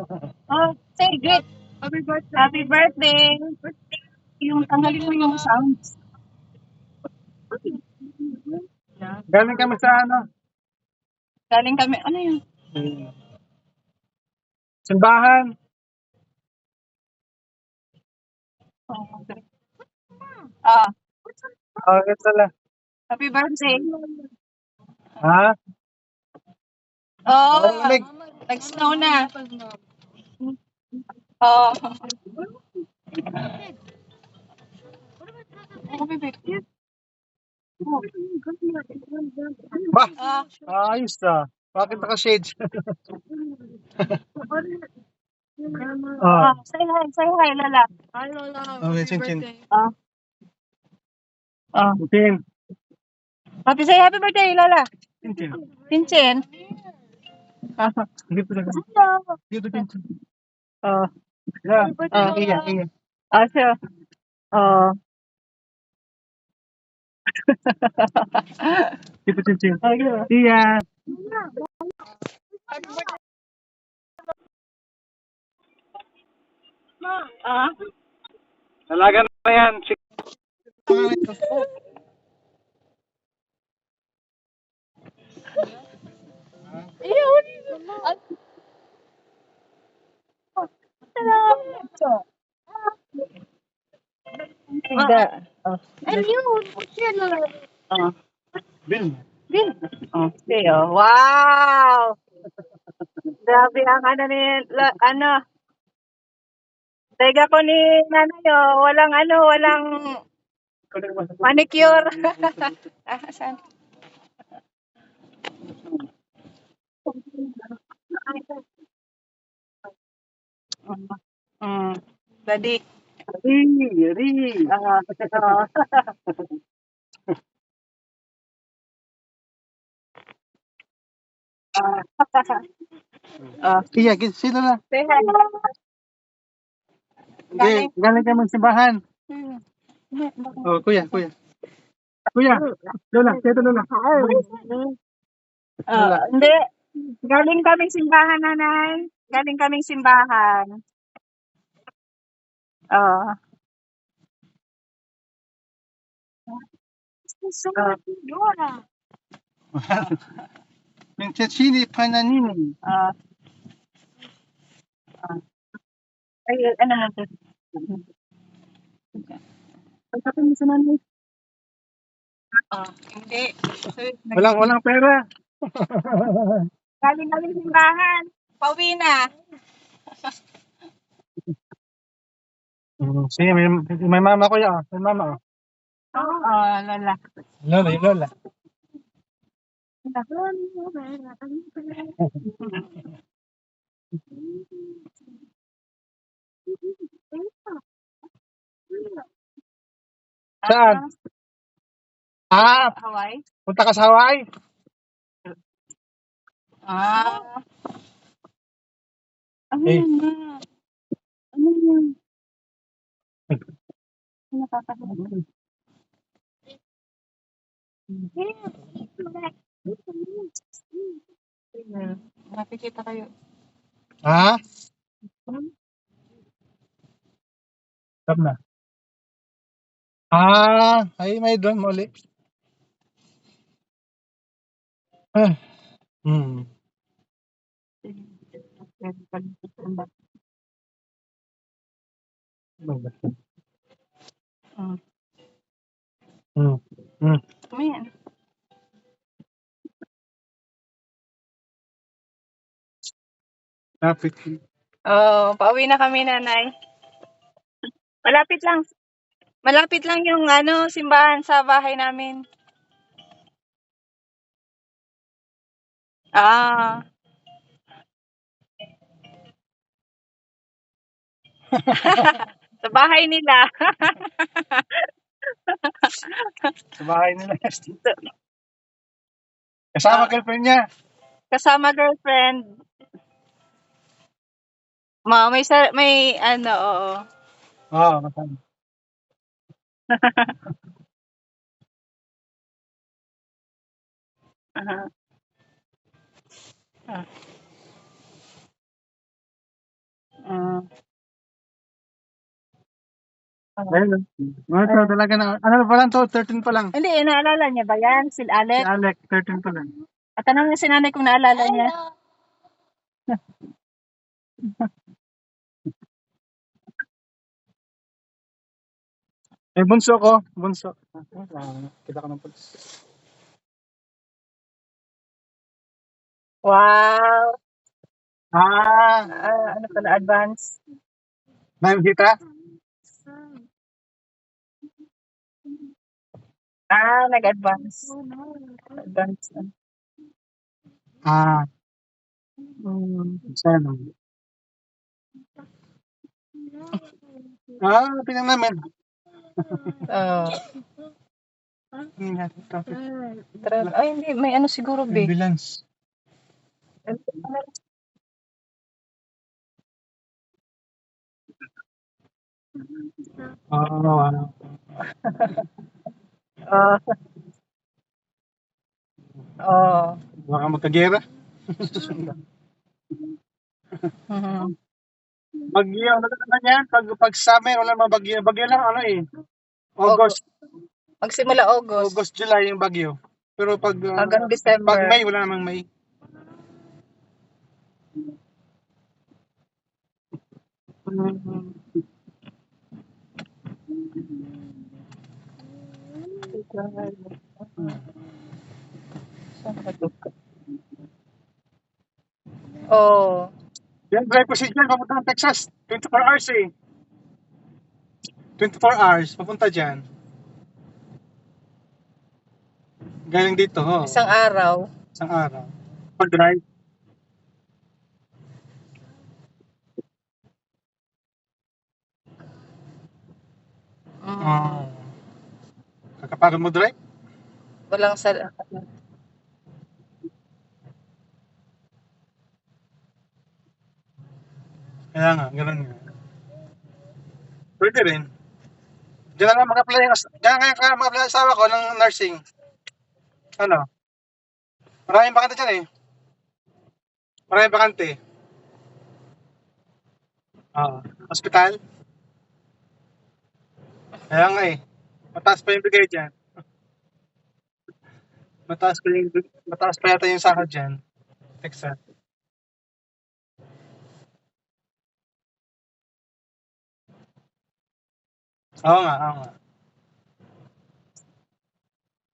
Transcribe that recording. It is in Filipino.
Oh, say great. Happy birthday. Happy birthday. Yung tanggalin mo yung sounds. Galing kami sa ano? Galing kami, ano yun? Simbahan. Ah, Okay pala. happy birthday. Ha? Oh, Malamig. nag-snow na. Oh. Oh, bebe. Ba? Ah, Ayos ah. Bakit naka-shades? ah, Oh. say hi, Lola. Hi, Lola. Okay, Happy chin chin. birthday. Ah, ah. Chin. Say happy birthday, Lola. Chin chin. Pinchin. Ah, Dito na. hello. Dito chin chin. Oh, Yeah. ah, Iya, iya. siya. Oh. Dito chin chin. Oh, yun. Iya. Ah, Dalaga na yan. hindi. Oh, Ayun, siya na. oh. Bill. Bill. Oh, okay, oh. Wow! Grabe ang ano ni, ano, tega ko ni nanay, oh. Walang ano, walang manicure. Ah, saan? Mm. Daddy. Ri. Ah, ah, Iya, sino na? say hi. Hindi, galing kami sa simbahan. Hmm. Oh, kuya, kuya. Kuya, Lola, dito Lola. Lola. Hindi. Galing kaming simbahan, nanay. Galing kaming simbahan. Oo. Dora. Pincecini Pananini. Ah, ah. Ay, ano mo to? Pagkatapos mo sa nanay. Hindi. Walang pera. Galing kaming simbahan. Pauwi na. Sige, may mama ko yan. May mama ko. Lola. Lola, yung Lola. Saan? Ah, Hawaii? punta ka sa Hawaii? Ah. Ano Eh, yun na? Ano yun? Nakakahiya. Nakikita kayo. ha? Stop na. Ay may doon muli. Ah, hmm. Hmm. Hmm. Ayan. Traffic. Oh, pauwi na kami, nanay. Malapit lang. Malapit lang yung ano, simbahan sa bahay namin. Ah. Sa bahay nila. Sa bahay nila. Kasama girlfriend niya. Kasama girlfriend. May ano, oo. Oo, kasama. Aha. Ah. Ayun. Ito talaga na, ano pa lang to, 13 pa lang. Hindi, naalala niya ba yan? Si Si Alec? Alec, 13 pa lang. At tanong niya si nanay kung naalala niya. Eh, bunso ko, bunso. Kita ko ng pulis. Wow! Ah, Ano pala, advance? may kita? Nag-advance. Advance. Ah, sana. Tingnan namin. Oh. Ingat, traffic. Ay, hindi. May ano siguro, be. Ambulance. Oo, ano. Oh. Oh. Baka magkagera. Mhm. Bagyo, ano naman yan? Pag summer, wala mga bagyo. Bagyo lang, ano eh. August, Magsimula August. August, July yung bagyo. Pero pag Hanggang December. pag May, wala namang May. Oh. Yan, drive ko si Jan, papunta ng Texas. 24 hours eh. 24 hours, papunta dyan. Galing dito, ho. Isang araw. Isang araw. Pag-drive. Mm. Kakapagod mo drive? Walang Kaya nga, gano'n nga. Pwede rin. Diyan na lang mag-apply ang asawa ko ng nursing. Ano? Maraming bakante dyan eh. Maraming bakante. Oo. Hospital? Kaya nga eh. Mataas pa yung bigay dyan. Mataas pa yata yung sahod dyan. Texas. Oo nga, oo nga.